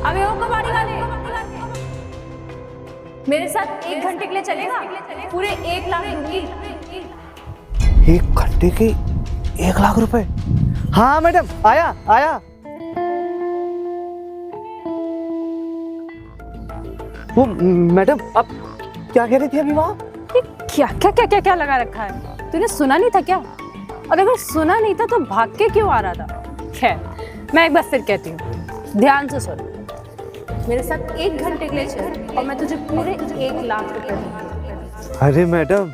अबे ओ कबाड़ी वाले, मेरे साथ 1 घंटे के लिए चलेगा? पूरे 1 लाख दूंगी। 1 घंटे के 1 लाख रुपए? हाँ मैडम, आया आया। वो मैडम आप क्या कह रही थी अभी वहाँ? क्या क्या क्या क्या क्या लगा रखा है? तूने सुना नहीं था क्या? और अगर सुना नहीं था तो भाग के क्यों आ रहा था? खैर मैं एक बार फिर कहती हूँ, ध्यान से सुन। मेरे साथ 1 घंटे के लिए चल और मैं तुझे पूरे 1 लाख रुपए दूंगी। अरे मैडम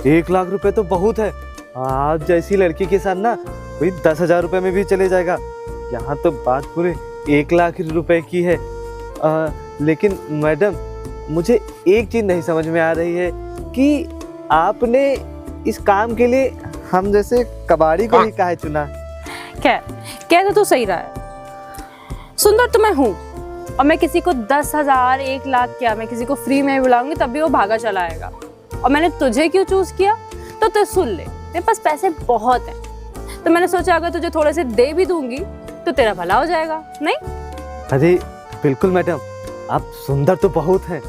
1 लाख रुपए तो बहुत है। आप जैसी लड़की के साथ ना वही 10,000 रुपए में भी चले जाएगा। यहाँ तो बात पूरे 1 लाख रुपए की है। लेकिन मैडम मुझे एक चीज नहीं समझ में आ रही है कि आपने इस काम के लिए हम जैसे कबाड़ी को ही काहे चुना? खैर कह तो तू सही रहा है। सुंदर तो मैं हूँ और मैं किसी को 10,000 1 लाख क्या, मैं किसी को फ्री में बुलाऊंगी तब भी वो भागा चला आएगा। और मैंने तुझे क्यों चूज किया तो तू सुन ले, मेरे पास पैसे बहुत हैं, तो मैंने सोचा अगर तुझे थोड़े से दे भी दूंगी तो तेरा भला हो जाएगा। नहीं? अरे बिल्कुल मैडम, आप सुंदर तो बहुत हैं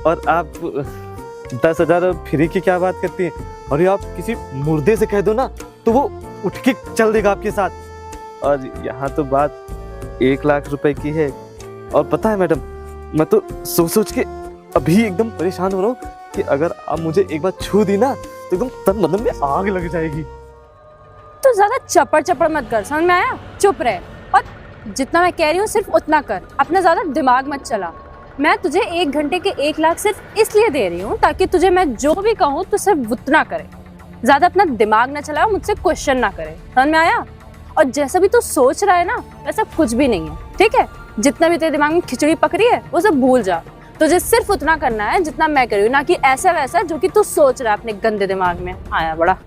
और आप 10,000 फ्री की क्या बात करती हैं? और ये आप किसी मुर्दे से कह दो ना तो वो उठ के चल देगा आपके साथ। और यहाँ तो बात 1 लाख रुपए की है। और पता है मैडम, मैं तो सोच सोच के अभी एकदम परेशान हो रहा हूँ कि अगर आप मुझे एक बार छू दी ना तो एकदम तन बदन में आग लग जाएगी। तो ज्यादा चपड़ चपड़ मत कर, समझ में आया? चुप रहे और जितना मैं कह रही हूँ सिर्फ उतना कर, अपना ज्यादा दिमाग मत चला। मैं तुझे 1 घंटे के 1 लाख सिर्फ इसलिए दे रही हूँ ताकि तुझे मैं जो भी कहूँ तो सिर्फ उतना करे, ज्यादा अपना दिमाग ना चलाओ, मुझसे क्वेश्चन ना करे। समझ में आया? और जैसा भी तू सोच रहा है ना वैसा कुछ भी नहीं है, ठीक है? जितना भी तेरे दिमाग में खिचड़ी पकड़ी है वो सब भूल जा। तुझे सिर्फ उतना करना है जितना मैं कर रही हूँ, ना कि ऐसा वैसा जो कि तू सोच रहा है अपने गंदे दिमाग में। आया बड़ा।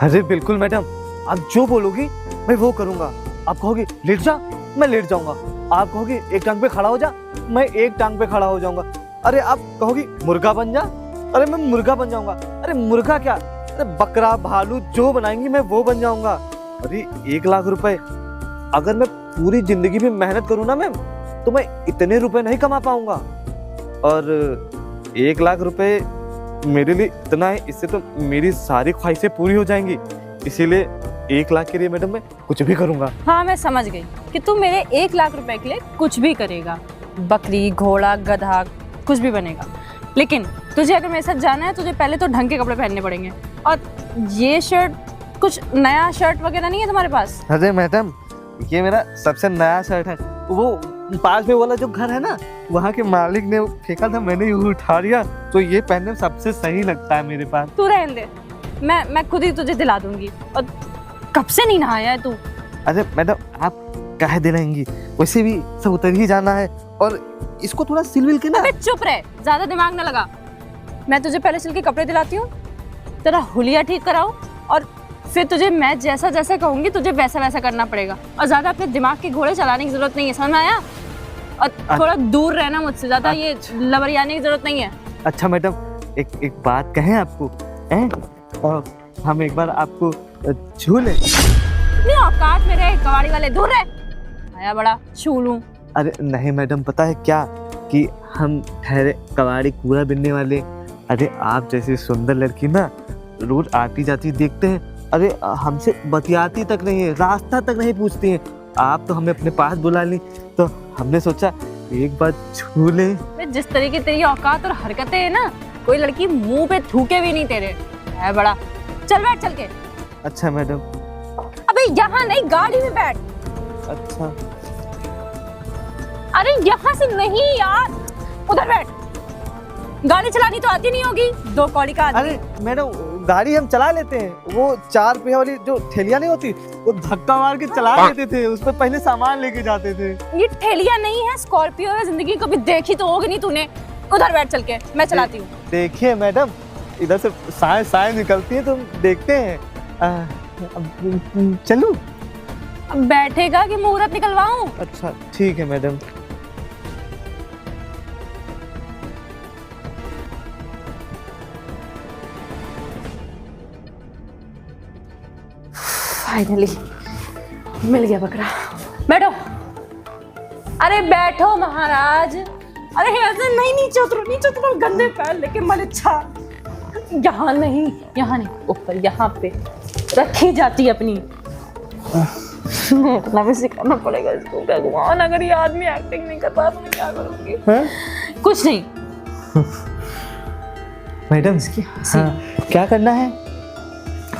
अरे बिल्कुल मैडम, आप जो बोलोगी मैं वो करूँगा। आप कहोगी लेट जा, मैं लेट जाऊंगा। आप कहोगी एक टांग पे खड़ा हो जा, मैं एक टांग पे खड़ा हो जाऊंगा। अरे आप कहोगी मुर्गा बन जा, अरे मैं मुर्गा बन जाऊंगा। अरे मुर्गा क्या, अरे बकरा भालू जो बनाएंगी मैं वो बन जाऊंगा। अरे 1 लाख रुपए, अगर मैं पूरी जिंदगी भी मेहनत करूँ ना मैम तो मैं इतने रुपए नहीं कमा पाऊंगा। और 1 लाख रुपए मेरे लिए इतना है, इससे तो मेरी सारी ख्वाहिशें पूरी हो जाएंगी। इसीलिए 1 लाख के लिए मैडम मैं कुछ भी करूंगा। हाँ मैं समझ गई कि तू मेरे 1 लाख रुपए के लिए कुछ भी करेगा, बकरी घोड़ा गधा कुछ भी बनेगा। लेकिन तुझे अगर मेरे साथ जाना है तुझे पहले तो ढंग के कपड़े पहनने पड़ेंगे। और ये शर्ट, कुछ नया शर्ट वगैरह नहीं है तुम्हारे पास? अरे मैडम ये मेरा सबसे नया शर्ट है। वो पास में वाला जो घर है ना वहाँ के मालिक ने फेंका था, मैंने ये उठा लिया, तो ये पहनने में सबसे सही लगता है मेरे पास। तू रहने दे, मैं खुद ही तुझे दिला दूंगी। और कब से नहीं नहाया है तू? अरे मैडम आप कह दे रहेंगी, वैसे भी सब उतर ही जाना है और इसको थोड़ा सिल विल के ना। अबे चुप रहे, ज्यादा दिमाग ना लगा। मैं तुझे पहले सिल के कपड़े दिलाती हूँ, तेरा हुलिया ठीक कराऊं और फिर तुझे मैं जैसा जैसा कहूंगी तुझे वैसा वैसा करना पड़ेगा। और ज्यादा अपने दिमाग के घोड़े चलाने की जरूरत नहीं है, समझ में आया? और थोड़ा दूर रहना मुझसे, ज्यादा ये लबरियाने की जरूरत नहीं है। अच्छा मैडम एक बात कहें आपको, हम एक बार आपको छू लें? नहीं औकात में रहे कबाड़ी वाले, दूर रहे। आया बड़ा छू लूं? अरे नहीं मैडम, पता है क्या कि हम ठहरे कबाड़ी कूड़ा बिनने वाले। अरे आप जैसी सुंदर लड़की ना रोज आती जाती देखते हैं, अरे हमसे बतियाती तक नहीं है, रास्ता तक नहीं पूछती हैं। आप तो हमें अपने पास बुला ली तो हमने सोचा एक बार छू ले। जिस तरीके तेरी औकात और हरकतें है ना, कोई लड़की मुंह पे थूके भी नहीं तेरे। है बड़ा, चल बैठ चल के। अच्छा मैडम। अबे यहाँ नहीं, गाड़ी में बैठ। अच्छा। अरे यहाँ से नहीं यार, उधर बैठ। गाड़ी चलानी तो आती नहीं होगी, 2 कौड़ी का आदमी। अरे मैडम गाड़ी हम चला लेते हैं, वो 4 पहिया वाली जो ठेलियां नहीं होती वो धक्का मार के चला लेते थे, उस पर पहले सामान लेके जाते थे। ये ठेलिया नहीं है, स्कॉर्पियो है। जिंदगी कभी देखी तो होगी नहीं तूने। उधर बैठ चल के, मैं चलाती हूँ। देखिए मैडम इधर से साए साए निकलती है तो देखते हैं। चलूं? अब बैठेगा कि मुहूर्त निकलवाऊं? अच्छा ठीक है मैडम। फाइनली मिल गया बकरा। बैठो। अरे बैठो महाराज। अरे ऐसे नहीं, नीचे उतरो, गंदे पैर लेके मलिच्छा। यहाँ नहीं, ऊपर, यहाँ पे रखी जाती है अपनी। इतना भी सिखाना पड़ेगा इसको। भगवान, अगर ये आदमी एक्टिंग नहीं कर पाया तो मैं क्या करूँगी? कुछ नहीं मैडम, हाँ, क्या करना है?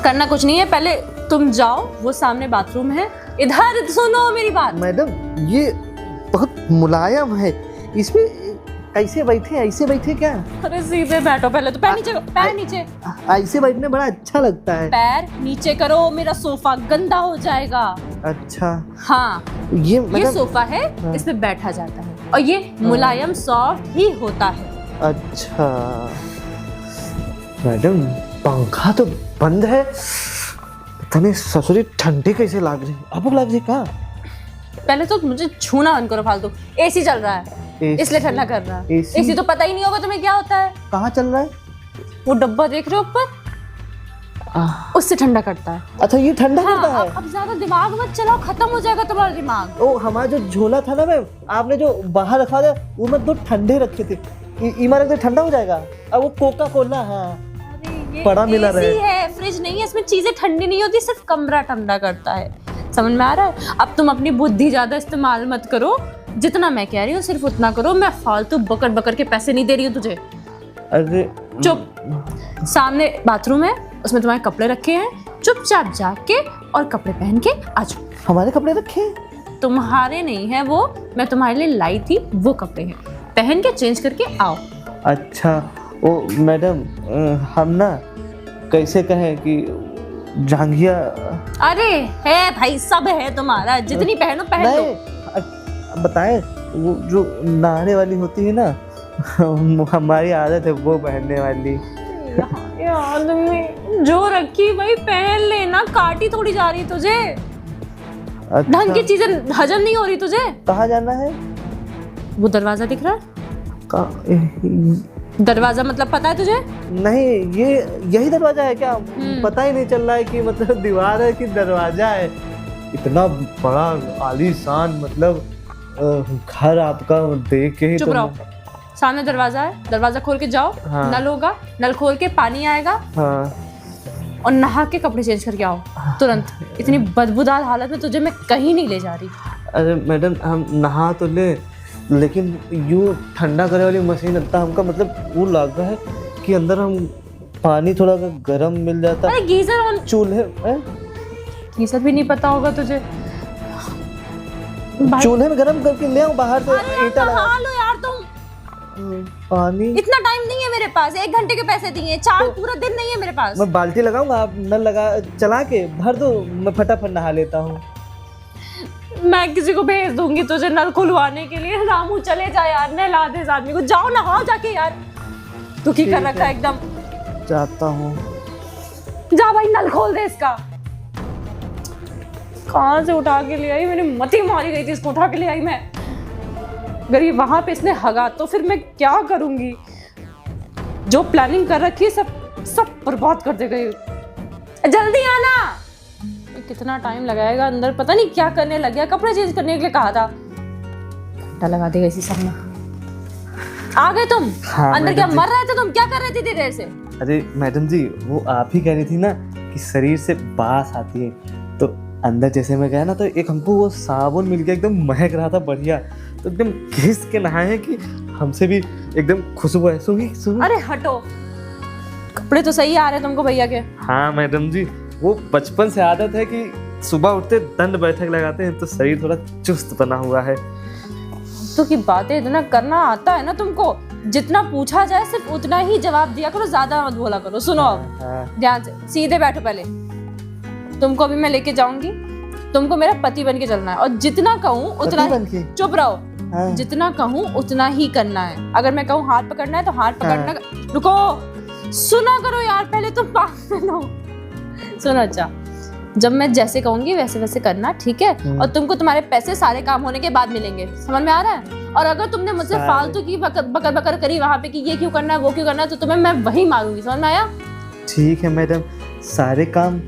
करना कुछ नहीं है, पहले तुम जाओ, वो सामने बाथरूम है, इधर सुनो मेरी बात। मैडम, ये बहुत मुलायम है, इसमें ऐसे बैठे क्या? अरे सीधे बैठो पहले तो, पैर नीचे, पैर नीचे। ऐसे बैठने बड़ा अच्छा लगता है। पैर नीचे करो, मेरा सोफा गंदा हो जाएगा। अच्छा, हाँ, ये सोफा है, हाँ। इस पे बैठा जाता है और ये मुलायम सॉफ्ट ही होता है। अच्छा मैडम, पंखा तो बंद है, पता नहीं ससुरी ठंडी कैसे लग रही, आपको लग रही कहाँ? पहले तो मुझे छूना बंद करो फालतू। एसी चल रहा है इसलिए ठंडा कर रहा है। एसी तो पता ही नहीं होगा तुम्हें क्या होता है। कहाँ चल रहा है? वो डब्बा देख रहे हो ऊपर, उससे ठंडा करता है। अच्छा, ये ठंडा करता है। अब ज्यादा दिमाग मत चलाओ, खत्म हो जाएगा तुम्हारा दिमाग। ओ, हमारा जो झोला था ना मैम, आपने जो बाहर रखा था वो मैं 2 ठंडे रखे थे, इमारत में ठंडा हो जाएगा। अब वो कोका कोला, हाँ, बड़ा मिला रहे है, फ्रिज नहीं है, इसमें चीजें ठंडी नहीं होती, सिर्फ कमरा ठंडा करता है। समझ में आ रहा है? अब तुम अपनी बुद्धि ज्यादा इस्तेमाल मत करो, जितना मैं कह रही हूँ सिर्फ उतना करो। मैं फालतू बकर के पैसे नहीं दे रही हूँ तुझे। अरे चुप। सामने बाथरूम है, उसमें तुम्हारे कपड़े रखे हैं, चुपचाप जाके और कपड़े पहन के आ जाओ। हमारे कपड़े रखे? तुम्हारे नहीं है वो, मैं तुम्हारे लिए लाई थी, वो कपड़े हैं, पहन के चेंज करके आओ। अच्छा, ओ मैडम, हम ना कैसे कहें कि जांघिया। अरे है भाई, सब है तुम्हारा, जितनी पहनो पहन लो। बताएं, वो जो नहाने वाली होती है ना, हमारी आदत है वो पहनने वाली। यार तुमने जो रखी वही पहन लेना, काटी थोड़ी जा रही तुझे। अच्छा, ढंग की चीजें हजम नहीं हो रही तुझे। कहाँ जाना है? वो दरवाजा दिख रहा है? दरवाजा मतलब पता है तुझे? नहीं, ये यही दरवाजा है क्या? पता ही नहीं चल रहा है कि मतलब दीवार है कि दरवाजा है। इतना बड़ा आलीशान मतलब घर आपका देख के ही चुप रहो। सामने दरवाजा है, दरवाजा खोल के जाओ। हाँ। नल होगा, नल खोल के पानी आएगा। हाँ। और नहा के कपड़े चेंज करके आओ तुरंत। इतनी बदबूदार हालत में तुझे मैं कहीं नहीं ले जा रही। अरे मैडम, हम नहा तो ले, लेकिन यूँ ठंडा करे वाली मशीन लगता हमका मतलब वो लग रहा है कि अंदर हम पानी थोड़ा गर्म मिल जाता। अरे गीजर ऑन, चूल्हे, गीजर भी नहीं पता होगा तुझे? चूल्हे में गर्म करके ले आओ बाहर से, ईंटा लगा लो यार तुम। पानी। इतना टाइम नहीं है मेरे पास, 1 घंटे के पैसे दिए, 4 पूरा दिन नहीं है मेरे पास। मैं बाल्टी लगाऊंगा, आप नल लगा चला के भर दो, मैं फटाफट नहा लेता हूँ। मैं किसी को भेज दूंगी तुझे नल खुलवाने के लिए। रामू चले जा यार, नहला दे इस आदमी को। जाओ नहाओ जाके यार, दुखी कर रखा है एकदम। जाता हूँ। जा भाई, नल खोल दे इसका। कहाँ से उठा के ले आई, मैंने मती मारी गई थी इसको उठा के ले आई मैं। अगर ये वहां पे इसने हगा तो फिर मैं क्या करूंगी? जो प्लानिंग कर रखी है सब बर्बाद कर देगा ये। जल्दी आना। कितना टाइम लगाएगा अंदर, पता नहीं क्या करने लग गया। कपड़े चेंज करने के लिए कहा था, घंटा लगा देगा इसी सब में। आ गए तुम? हाँ, अंदर क्या मर रहे थे तुम? क्या कर रहे थे इतनी देर से? अरे मैडम जी, वो आप ही कह रही थी ना कि शरीर से बास आती है, तो अंदर जैसे मैं गया ना तो एक हमको वो साबुन मिल गया, एकदम महक रहा था बढ़िया, तो एकदम घिस के नहाए कि हमसे भी एकदम खुशबू है। सुनी। अरे हटो, कपड़े तो सही आ रहे तुमको भैया के। हाँ मैडम जी, वो बचपन से आदत है कि सुबह उठते दंड बैठक लगाते हैं तो शरीर थोड़ा चुस्त बना हुआ है। तो की बातें इतना करना आता है ना तुमको, जितना पूछा जाए सिर्फ उतना ही जवाब दिया करो, ज्यादा मत बोला करो। सुनो अब ध्यान से, सीधे बैठो पहले। तुमको अभी मैं लेके जाऊंगी, तुमको मेरा पति बन के चलना है और जितना कहूँ उतना ही। चुप रहो। हाँ। जितना कहूँ उतना ही करना है। अगर मैं कहूँ हाथ पकड़ना है तो हाथ पकड़ना। हाँ। रुको, सुना करो यार, पहले तुम सुनो। अच्छा, जब मैं जैसे कहूंगी वैसे वैसे करना, ठीक है? और तुमको तुम्हारे पैसे सारे काम होने के बाद मिलेंगे, समझ में आ रहा है? और अगर तुमने मुझसे फालतू की बकर करी वहां पे कि ये क्यों करना है वो क्यों करना है, तो तुम्हें मैं वही मारूंगी, समझ में आया? ठीक है मैडम, सारे काम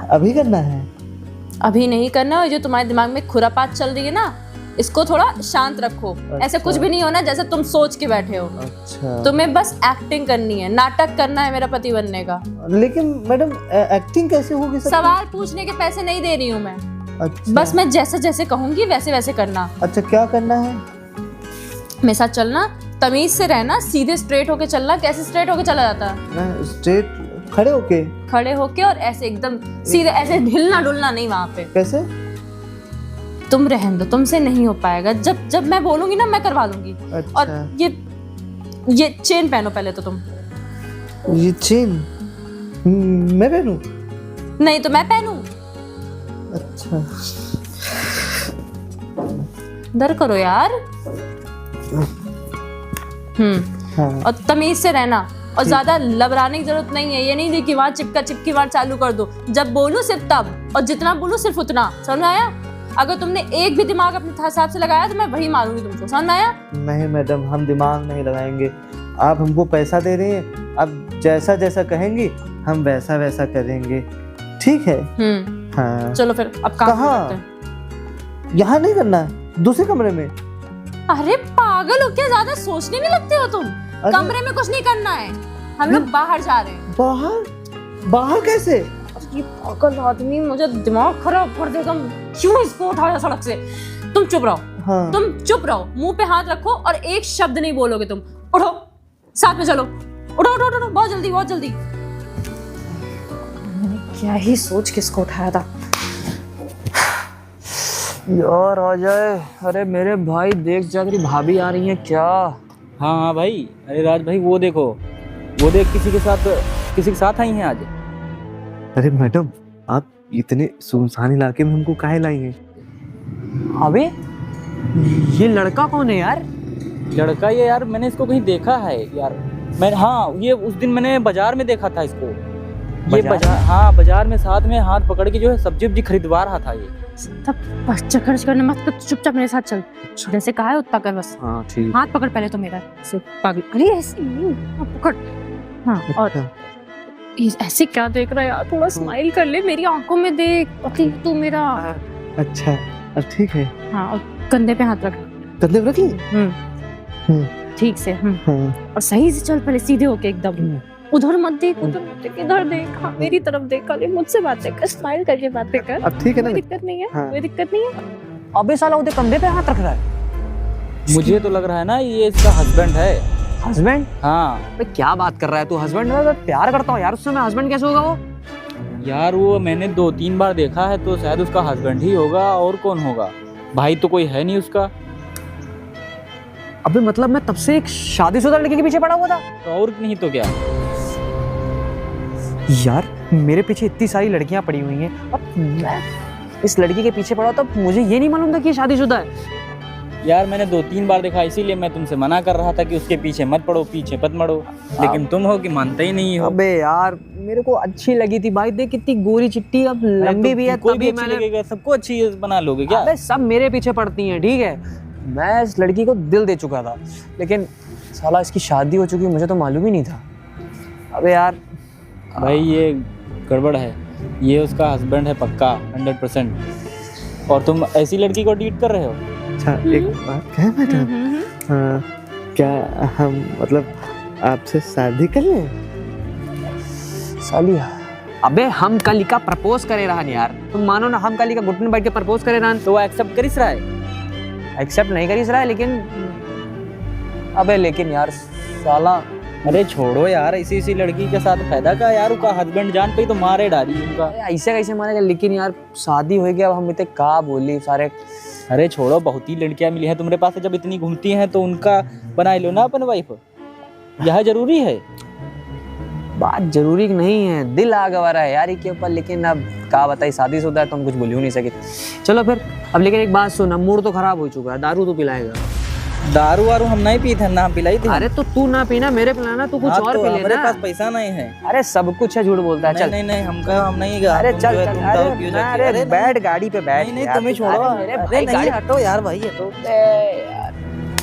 अभी करना है? अभी नहीं करना है। जो तुम्हारे दिमाग में खुरापात चल रही है ना, इसको थोड़ा शांत रखो। ऐसे कुछ भी नहीं होना जैसे तुम सोच के बैठे हो। अच्छा। तुम्हें बस एक्टिंग करनी है, नाटक करना है मेरा पति बनने का। लेकिन मैडम एक्टिंग कैसे होगी? सवाल पूछने के पैसे नहीं दे रही हूँ मैं। अच्छा। बस मैं जैसे जैसे कहूंगी वैसे वैसे करना। अच्छा, क्या करना है? मेरे साथ चलना, तमीज से रहना, सीधे स्ट्रेट होके चलना। कैसे स्ट्रेट होके चला जाता है? स्ट्रेट खड़े होके? खड़े होके और ऐसे एकदम सीधे, ऐसे हिलना डुलना नहीं वहां पे। कैसे? तुम रहने दो, तुमसे नहीं हो पाएगा। जब जब मैं बोलूंगी ना मैं करवा दूंगी। अच्छा। और ये चेन पहनो पहले तो तुम। ये चेन मैं पहनूं? नहीं तो मैं पहनूं? अच्छा। डर करो यार। हाँ। और तमीज से रहना और ज्यादा लबराने की जरूरत नहीं है। ये नहीं कि वहां चिपका चिपकी वहां चालू कर दो। जब बोलूं सिर्फ तब, और जितना बोलूं सिर्फ उतना। समझ आया? अगर तुमने एक भी दिमाग अपने हिसाब से लगाया तो मैं वही मारूंगी तुमको। समझ आया? नहीं मैडम, हम दिमाग नहीं लगाएंगे। आप हमको पैसा दे रही हैं, आप जैसा जैसा कहेंगी हम वैसा वैसा करेंगे। ठीक है? हाँ। चलो फिर अब काम करते हैं। यहाँ नहीं करना है, दूसरे कमरे में। अरे पागल हो क्या? ज्यादा सोचने नहीं लगते हो तुम। कमरे में कुछ नहीं करना है, हम लोग बाहर जा रहे हैं। बाहर? बाहर कैसे? ये पागल आदमी मुझे दिमाग खराब कर देगा। क्यों इसको उठाया सड़क से? तुम चुप रहो। हाँ। तुम चुप रहो, मुंह पे हाथ रखो और एक शब्द नहीं बोलोगे तुम। उठो, साथ में चलो। उठो उठो उठो, बहुत जल्दी बहुत जल्दी। मैंने क्या ही सोच किसको उठाया था। यार आ जाए। अरे मेरे भाई देख जा, तेरी भाभी आ रही है क्या? हाँ हाँ भाई। अरे राज भाई वो देखो, वो देख किसी के साथ आई हैं आज। अरे मैडम, आप इतने सुनसान इलाके में हमको काहे लाई हैं? अबे ये लड़का कौन है यार? लड़का ये यार, मैंने इसको कहीं देखा है यार। मैं, हाँ ये उस दिन मैंने बाजार में देखा था इसको। ये बाजार, हाँ बाजार में साथ में हाथ पकड़ के जो है सब्जी वब्जी खरीदवा रहा था ये। बस चक्कर करने मत कर, चुपचाप मेरे साथ चल। जैसे कहा है उतना कर बस। हाँ ठीक। हाथ पकड़ पहले तो मेरा। पागल, अरे ऐसे नहीं, हाथ पकड़। हाँ। और ये ऐसे क्या देख रहा है यार? थोड़ा स्माइल कर ले, मेरी आंखों में देख। पति तू मेरा। अच्छा ठीक है। हाँ, और कंधे पे हाथ रख। कंधे पे रख ली? ठीक से। और सही से चल, पहले सीधे होके एकदम। उधर मत देख, उधर मत देख, इधर देख। हाँ, मेरी तरफ देख। अरे मुझसे बातें कर, स्माइल करके बातें कर। अब ठीक है ना? कोई दिक्कत नहीं है। हाँ। कोई दिक्कत नहीं है। अबे साला उधर कंधे पे हाथ रख रहा है। मुझे तो लग रहा है ना ये इसका हस्बैंड है। हस्बैंड? हाँ। अबे क्या बात कर रहा है तू? हस्बैंड? मैं प्यार करता हूँ यार उससे, मैं हस्बैंड कैसे होगा वो? यार वो मैंने 2-3 बार देखा है तो शायद उसका हस्बैंड ही होगा, और कौन होगा? भाई तो कोई है नहीं उसका। अबे मतलब मैं तब से एक शादीशुदा लड़के के पीछे पड़ा हुआ था? तो और नहीं तो क्या यार, मेरे पीछे इतनी सारी लड़कियां पड़ी हुई हैं, अब मैं इस लड़की के पीछे पड़ा, तब मुझे ये नहीं मालूम था कि ये शादीशुदा है। यार मैंने 2-3 बार देखा, इसीलिए मैं तुमसे मना कर रहा था कि उसके पीछे मत पड़ो, पीछे मत पड़ो। लेकिन तुम हो कि मानते ही नहीं हो। अबे यार मेरे को अच्छी लगी थी भाई, देख कितनी गोरी चिट्टी, अब लंबी भी है। कोई भी अच्छी लगेगा, सबको अच्छी बना लोगे क्या? अबे सब मेरे पीछे पड़ती हैं, ठीक है। मैं इस लड़की को दिल दे चुका था, लेकिन साला इसकी शादी हो चुकी, मुझे तो मालूम ही नहीं था। अबे यार भाई ये गड़बड़ है, ये उसका हस्बैंड है पक्का 100%। और तुम ऐसी लड़की को डीट कर रहे हो? अच्छा एक बात कहें मैडम, क्या हम मतलब आपसे शादी कर लें? साली, अबे हम कल का प्रपोज करे रहन यार, तुम मानो ना, हम कल का घुटने बैठ के प्रपोज करे रहन। तो वो एक्सेप्ट करिस रहा है? एक्सेप्ट नहीं करिस रहा है, लेकिन अबे लेकिन यार साला, अरे छोड़ो यार, इसी लड़की के साथ फायदा का यार, उसका हस्बैंड जान पे तो मारे डाली उनका। ऐसे कैसे मारेगा? लेकिन यार शादी हो गया, अब हम इतने का बोली सारे। अरे छोड़ो, बहुत ही लड़कियां मिली हैं तुम्हारे पास, जब इतनी घूमती हैं तो उनका बना लो ना अपन वाइफ। यह जरूरी है? बात जरूरी नहीं है, दिल आ गवारा है यार के ऊपर, लेकिन अब क्या बताई, शादीशुदा है तो हम कुछ बोल ही नहीं सके। चलो फिर, अब लेकिन एक बात सुन, मूड तो खराब हो चुका है, दारू तो पिलाएगा? दारू वारू हम नहीं पी थे ना, पिलाई थी। अरे तो तू ना पीना, मेरे पिलाना, तू कुछ और पी लेना। हमारे पास पैसा नहीं है। अरे सब कुछ है, झूठ बोलता है। चल नहीं नहीं, हम नहीं। अरे चल, अरे बैठ गाड़ी पे बैठ। नहीं तुम्हें छोड़ो, अरे गाड़ी हटो यार, भाई हटो यार।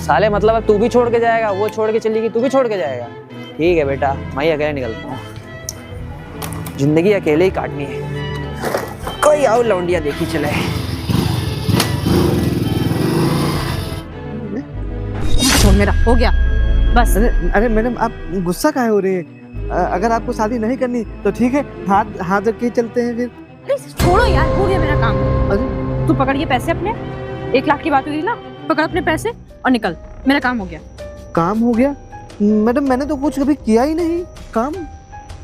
साले मतलब अब तू भी छोड़ के जाएगा, वो छोड़ के चलेगी, तू भी छोड़ के जाएगा? ठीक है बेटा, मैं अकेले निकलता हूँ, जिंदगी अकेले ही काटनी है, कोई आओ लौंडिया देखी चले। मेरा हो गया बस। अरे अरे मैडम आप गुस्सा काहे हो रही हैं? अगर आपको शादी नहीं करनी तो ठीक है, हाथ हाथ रख के चलते हैं फिर। अरे छोड़ो यार, हो गया मेरा काम। अरे तू पकड़ ये पैसे अपने, 1 लाख की बात हुई ना, पकड़ अपने पैसे और निकल, मेरा काम हो गया। काम हो गया? मैडम मैंने तो कुछ कभी किया ही नहीं। काम?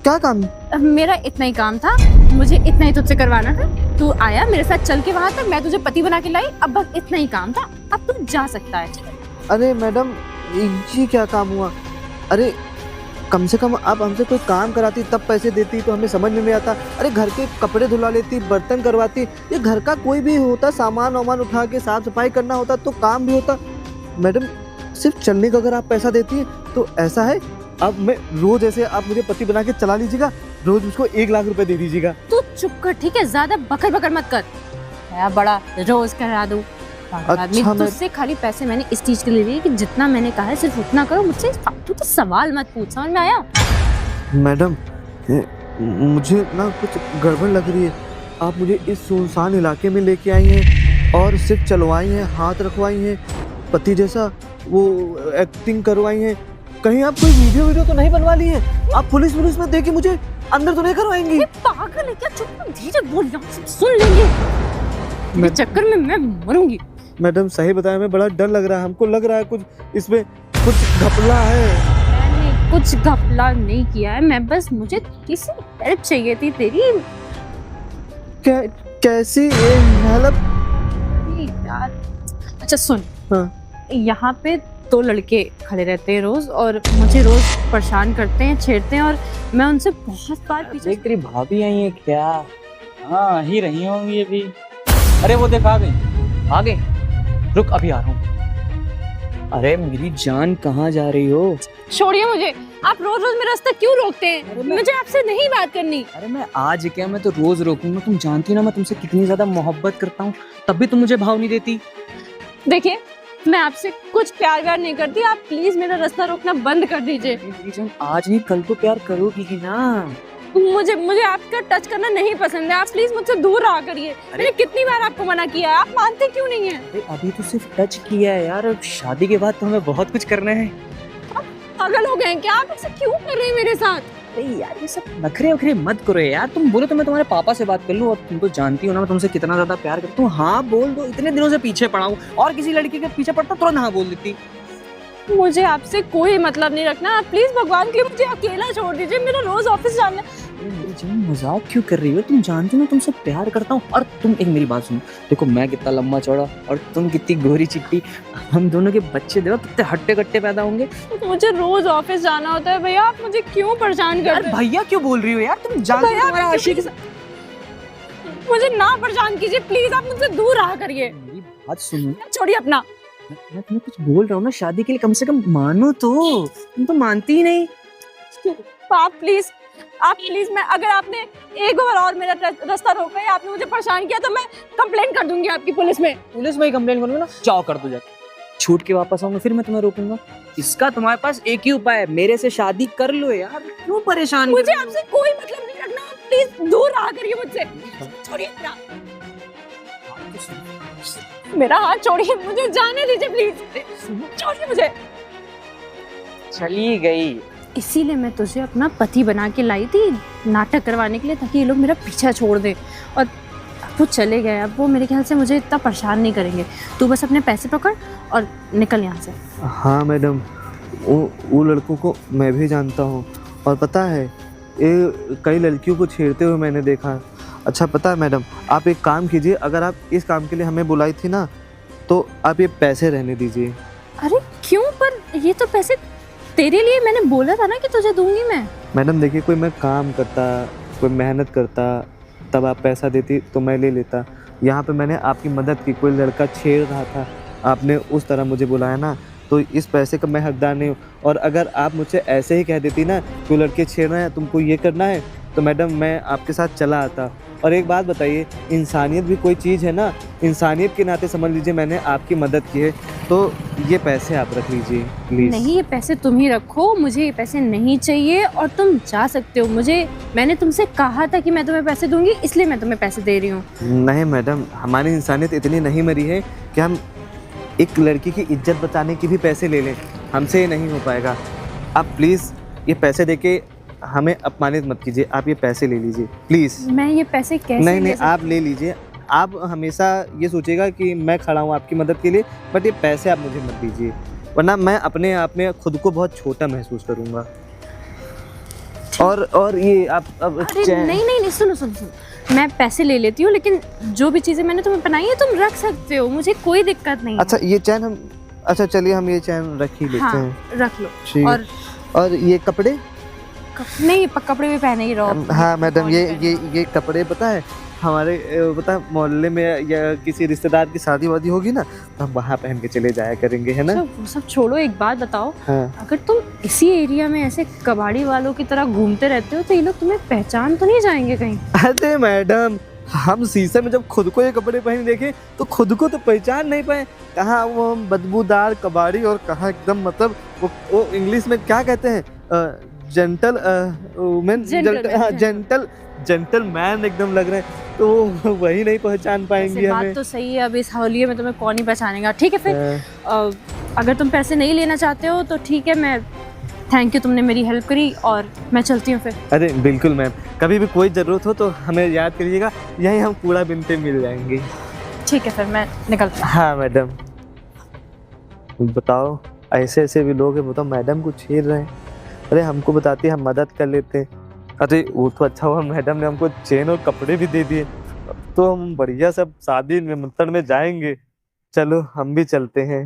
क्या काम? अब मेरा इतना ही काम था, मुझे इतना ही तुझसे करवाना था। तू आया मेरे साथ चल के वहां तक, मैं तुझे पति बना के लाई, अब बस इतना ही काम था, अब तू जा सकता है, ठीक है? अरे मैडम ये क्या काम हुआ? अरे कम से कम आप हमसे कोई काम कराती तब पैसे देती तो हमें समझ में नहीं आता। अरे घर के कपड़े धुला लेती, बर्तन करवाती, ये घर का कोई भी होता, सामान वामान उठा के साफ सफाई करना होता तो काम भी होता। मैडम सिर्फ चलने का अगर आप पैसा देती है तो ऐसा है, अब मैं रोज ऐसे आप मुझे पति बना के चला लीजिएगा, रोज उसको 1 लाख रुपए दे दीजिएगा। तू चुप कर, ठीक है? ज्यादा बकर बकर मत कर। मैं बड़ा रोज करा दूं। अच्छा, तुझसे खाली पैसे मैंने इस चीज के लिए लिए कि जितना मैंने कहा है सिर्फ उतना करो, मुझसे फालतू के सवाल मत पूछ, समझ में आया? मैडम मुझे ना कुछ गड़बड़ लग रही है। आप मुझे इस सुनसान इलाके में लेके आई हैं और सिर्फ चलवाई हैं, हाथ रखवाई हैं, पति जैसा वो एक्टिंग करवाई हैं। कहीं आप कोई वीडियो तो नहीं बनवा ली है? आप पुलिस में देके मुझे अंदर तो नहीं करवाएंगी? पागल है क्या? चुप कर, धीरे बोल, सब सुन लेंगे। मेरे चक्कर में मैं मरूंगी। मैडम सही बताया, मैं बड़ा डर लग रहा है, हमको लग रहा है कुछ इसमें कुछ घपला है। मैंने कुछ घपला नहीं किया है, मैं बस, मुझे थोड़ी सी हेल्प चाहिए थी तेरी। कैसी हेल्प? यार अच्छा सुन, हाँ। यहाँ पे 2 लड़के खड़े रहते हैं रोज और मुझे रोज परेशान करते हैं, छेड़ते हैं और मैं उनसे बहुत बार पीछे। देख तेरी भाभी आई है क्या? हाँ ही रही होंगी ये भी। अरे वो देख आ गई। रुक अभी आ रहा हूँ। अरे मेरी जान कहाँ जा रही हो? छोड़िए मुझे, आप रोज रोज मेरा रास्ता क्यों रोकते हैं? मुझे आपसे नहीं बात करनी। अरे मैं आज क्या, मैं तो रोज रोकूंगा। तुम जानती हो ना मैं तुमसे कितनी ज्यादा मोहब्बत करता हूँ, तब भी तुम मुझे भाव नहीं देती। देखिए मैं आपसे कुछ प्यार व्यार नहीं करती, आप प्लीज मेरा रास्ता रोकना बंद कर दीजिए। मेरी जान आज नहीं कल तो प्यार करोगी ही ना। मुझे आपका टच करना नहीं पसंद है, आप प्लीज मुझसे दूर रहा करिए। मैंने कितनी बार आपको मना किया है, आप मानते क्यों नहीं है? अरे अभी तो सिर्फ टच किया है यार, अब शादी के बाद तो हमें बहुत कुछ करना है। पागल हो गए हैं क्या? आप ऐसा क्यों कर रहे हैं मेरे साथ? अरे यार ये सब नखरे वखरे मत करो यार। तुम बोलो तो मैं तुम्हारे पापा से बात कर लूं, और तुम तो जानती हो ना मैं तुमसे कितना ज्यादा प्यार करता हूँ। हाँ बोल दो, इतने दिनों से पीछे पड़ा हूँ, और किसी लड़की के पीछे पड़ता तुरंत हाँ बोल देती। मुझे आपसे कोई मतलब नहीं रखना, आप प्लीज भगवान के लिए मुझे अकेला छोड़ दीजिए, मेरा रोज ऑफिस जाना है। मेरी जान मजाक क्यों कर रही हो? तुम जानती हो तुमसे प्यार करता हूँ। और तुम एक मेरी बात सुनो, देखो मैं कितना लंबा चौड़ा और तुम कितनी गोरी चिट्टी, हम दोनों के बच्चे देखो कितने हट्टे कट्टे पैदा होंगे। मुझे रोज ऑफिस जाना होता है भैया, आप मुझे क्यों परेशान कर रहे हैं? भैया क्यों बोल रही हो यार? तुम जानती हो तुम्हारा आशिक। मुझे ना परेशान कीजिए प्लीज, आप मुझसे दूर रहा करिए। मेरी बात सुनो, छोड़िए अपना। मैं तुम्हें कुछ बोल रहा हूँ ना, शादी के लिए कम से कम मानो तो। तुम तो मानती ही नहीं। आप प्लीज मैं, अगर आपने एक बार और मेरा रास्ता रोका या आपने मुझे परेशान किया तो मैं कंप्लेंट कर दूंगी आपकी पुलिस में। पुलिस में ही कंप्लेन करूंगा ना, जाओ कर दो जाके। छूट के वापस आऊंगा फिर मैं तुम्हें रोकूंगा। इसका तुम्हारे पास एक ही उपाय है, मेरे से शादी कर लो यार, क्यों परेशान? मुझे आपसे कोई मतलब नहीं रखना, आप प्लीज दूर रहा करिए मुझसे। छोड़िए मेरा हाथ, छोड़िए मुझे जाने दीजिए प्लीज, छोड़िए मुझे। चली गई। इसीलिए मैं तुझे अपना पति बना के लाई थी, नाटक करवाने के लिए, ताकि ये लोग मेरा पीछा छोड़ दे। और वो चले गए, अब वो मेरे ख्याल से मुझे इतना परेशान नहीं करेंगे। तू बस अपने पैसे पकड़ और निकल यहाँ से। हाँ मैडम, वो लड़कों को मैं भी जानता हूँ, और पता है ये कई लड़कियों को छेड़ते हुए मैंने देखा। अच्छा पता है मैडम, आप एक काम कीजिए, अगर आप इस काम के लिए हमें बुलाई थी ना तो आप ये पैसे रहने दीजिए। अरे क्यों? पर ये तो पैसे तेरे लिए, मैंने बोला था ना कि तुझे दूंगी मैं। मैडम देखिए, कोई मैं काम करता, कोई मेहनत करता, तब आप पैसा देती तो मैं ले लेता। यहाँ पे मैंने आपकी मदद की, कोई लड़का छेड़ रहा था, आपने उस तरह मुझे बुलाया ना, तो इस पैसे का मैं हकदार नहीं हूँ। और अगर आप मुझसे ऐसे ही कह देती ना कोई लड़के छेड़ना है, तुमको ये करना है, तो मैडम मैं आपके साथ चला आता। और एक बात बताइए, इंसानियत भी कोई चीज़ है ना, इंसानियत के नाते समझ लीजिए मैंने आपकी मदद की है, तो ये पैसे आप रख लीजिए प्लीज़। नहीं, ये पैसे तुम ही रखो, मुझे ये पैसे नहीं चाहिए और तुम जा सकते हो। मैंने तुमसे कहा था कि मैं तुम्हें पैसे दूंगी, इसलिए मैं तुम्हें पैसे दे रही हूँ। नहीं मैडम, हमारी इंसानियत इतनी नहीं मरी है कि हम एक लड़की की इज्जत बचाने की भी पैसे ले लें। हमसे ये नहीं हो पाएगा। आप प्लीज़ ये पैसे देके हमें अपमानित मत कीजिए। आप ये पैसे ले लीजिए प्लीज़। मैं ये पैसे कैसे नहीं ले नहीं, सकती- आप ले लीजिए। आप हमेशा ये सोचिएगा कि मैं खड़ा हूँ आपकी मदद के लिए, बट ये पैसे आप मुझे मत दीजिए, वरना मैं अपने आप में खुद को बहुत छोटा महसूस करूँगा। और ये आप अब अरे नहीं नहीं नहीं, सुनो सुनो सुनो, मैं पैसे ले लेती हूँ, लेकिन जो भी चीज़ें मैंने तुम्हें बनाई है तुम रख सकते हो, मुझे कोई दिक्कत नहीं है। अच्छा ये चैन हम, अच्छा चलिए हम ये चैन रख ही लेते हाँ हैं। रख लो। ठीक है। और और ये कपड़े, नहीं कपड़े भी पहने ही रहो। हाँ मैडम, और ये पहने ये रहो। ये कपड़े पता है हमारे पता है मोहल्ले में या किसी रिश्तेदार की शादी वादी होगी ना, तो हम वहाँ पहन के चले जाया करेंगे, है ना। अच्छा, वो सब छोड़ो, एक बात बताओ, हाँ। अगर तुम इसी एरिया में ऐसे कबाड़ी वालों की तरह घूमते रहते हो तो ये लोग तुम्हें पहचान तो नहीं जाएंगे कहीं? अरे मैडम, हम शीशे में जब खुद को ये कपड़े पहन देखे तो खुद को तो पहचान नहीं पाए। कहाँ वो हम बदबूदार कबाड़ी और कहाँ एकदम मतलब वो इंग्लिश में क्या कहते हैं, gentle women, Gentleman, gentle man एकदम लग रहे हैं, तो वही नहीं पहचान पाएंगे वैसे बात हमें। तो सही है, अब इस होलिये में तुम्हें कौन ही पहचानेगा। ठीक है फिर, अगर तुम पैसे नहीं लेना चाहते हो तो ठीक है, मैं थैंक यू, तुमने मेरी हेल्प करी और मैं चलती हूँ फिर। अरे बिल्कुल मैम, कभी भी कोई ज़रूरत हो तो हमें याद करिएगा, यहीं हम कूड़ा बिनते मिल जाएंगे। ठीक है फिर, मैं निकलती हूँ। हाँ मैडम। बताओ, ऐसे ऐसे भी लोग हैं, बताओ मैडम को छेड़ रहे हैं। अरे हमको बताती हम मदद कर लेते। अरे वो तो अच्छा हुआ मैडम ने हमको चेन और कपड़े भी दे दिए, अब तो हम बढ़िया सब शादी निमंत्रण में जाएंगे। चलो हम भी चलते हैं।